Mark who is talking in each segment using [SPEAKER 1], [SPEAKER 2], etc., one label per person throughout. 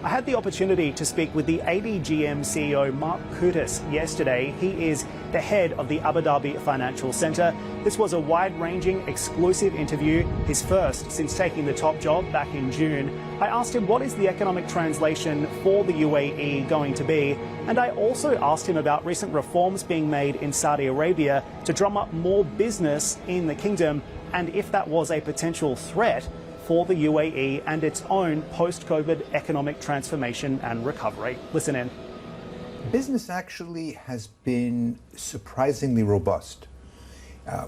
[SPEAKER 1] I had the opportunity to speak with the ADGM CEO Mark Cutis yesterday. He is the head of the Abu Dhabi Financial Centre. This was a wide-ranging, exclusive interview, his first since taking the top job back in June. I asked him what is the economic translation for the UAE going to be, and I also asked him about recent reforms being made in Saudi Arabia to drum up more business in the kingdom, and if that was a potential threat for the UAE and its own post-COVID economic transformation and recovery. Listen in.
[SPEAKER 2] Business actually has been surprisingly robust.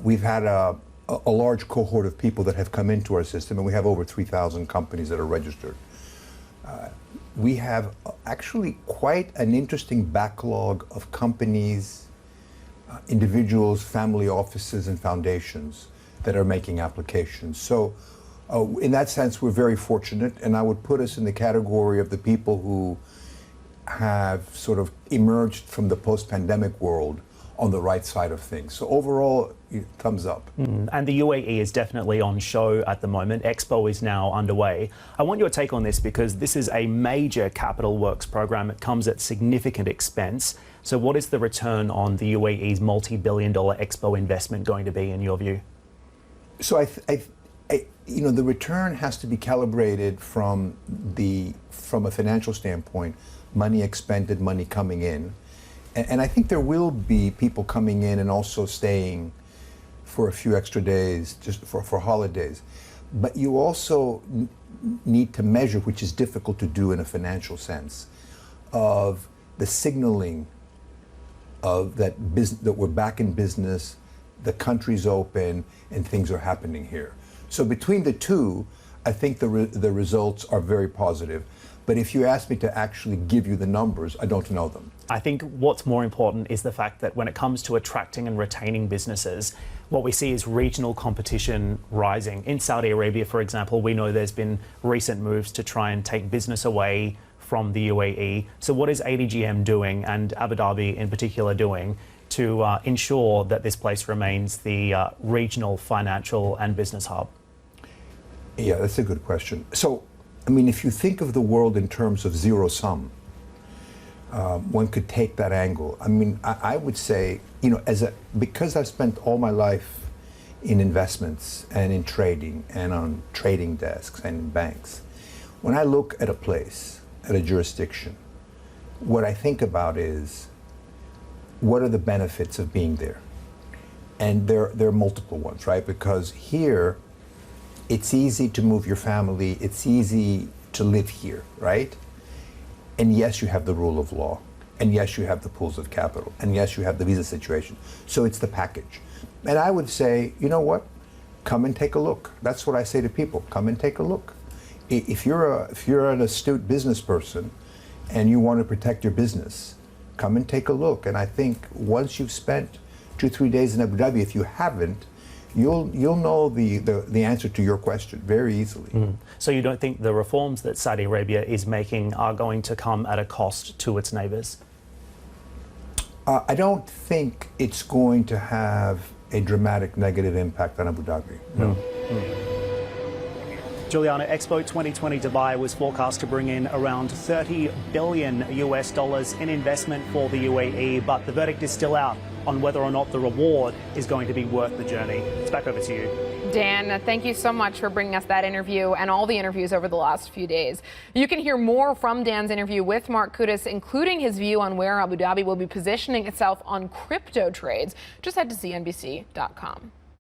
[SPEAKER 2] We've had a large cohort of people that have come into our system, and we have over 3,000 companies that are registered. We have actually quite an interesting backlog of companies, individuals, family offices, and foundations that are making applications. So in that sense, we're very fortunate, and I would put us in the category of the people who have sort of emerged from the post-pandemic world on the right side of things. So overall, thumbs up.
[SPEAKER 1] And the UAE is definitely on show at the moment. Expo is now underway. I want your take on this because this is a major capital works program. It comes at significant expense. So what is the return on the UAE's multi-billion-dollar Expo investment going to be in your view?
[SPEAKER 2] So the return has to be calibrated from a financial standpoint, money expended, money coming in. And I think there will be people coming in and also staying for a few extra days, just for holidays. But you also need to measure, which is difficult to do in a financial sense, of the signaling of that we're back in business, the country's open, and things are happening here. So between the two, I think the results are very positive. But if you ask me to actually give you the numbers, I don't know them.
[SPEAKER 1] I think what's more important is the fact that when it comes to attracting and retaining businesses, what we see is regional competition rising. In Saudi Arabia, for example, we know there's been recent moves to try and take business away from the UAE. So what is ADGM doing, and Abu Dhabi in particular doing, to ensure that this place remains the regional financial and business hub?
[SPEAKER 2] Yeah, that's a good question. So, I mean, if you think of the world in terms of zero sum, one could take that angle. I mean, I would say, because I've spent all my life in investments and in trading and on trading desks and in banks, when I look at a place, at a jurisdiction, what I think about is, what are the benefits of being there? And there are multiple ones, right? Because here, it's easy to move your family, it's easy to live here, right? And yes, you have the rule of law, and yes, you have the pools of capital, and yes, you have the visa situation. So it's the package. And I would say, you know what? Come and take a look. That's what I say to people. Come and take a look. If you're an astute business person and you want to protect your business, come and take a look. And I think once you've spent 2-3 days in Abu Dhabi, if you haven't, you'll know the answer to your question very easily.
[SPEAKER 1] So you don't think the reforms that Saudi Arabia is making are going to come at a cost to its neighbours?
[SPEAKER 2] I don't think it's going to have a dramatic negative impact on Abu Dhabi. No.
[SPEAKER 1] Juliana, Expo 2020 Dubai was forecast to bring in around $30 billion in investment for the UAE, but the verdict is still out on whether or not the reward is going to be worth the journey. It's back over to you.
[SPEAKER 3] Dan, thank you so much for bringing us that interview and all the interviews over the last few days. You can hear more from Dan's interview with Mark Cutis, including his view on where Abu Dhabi will be positioning itself on crypto trades. Just head to CNBC.com.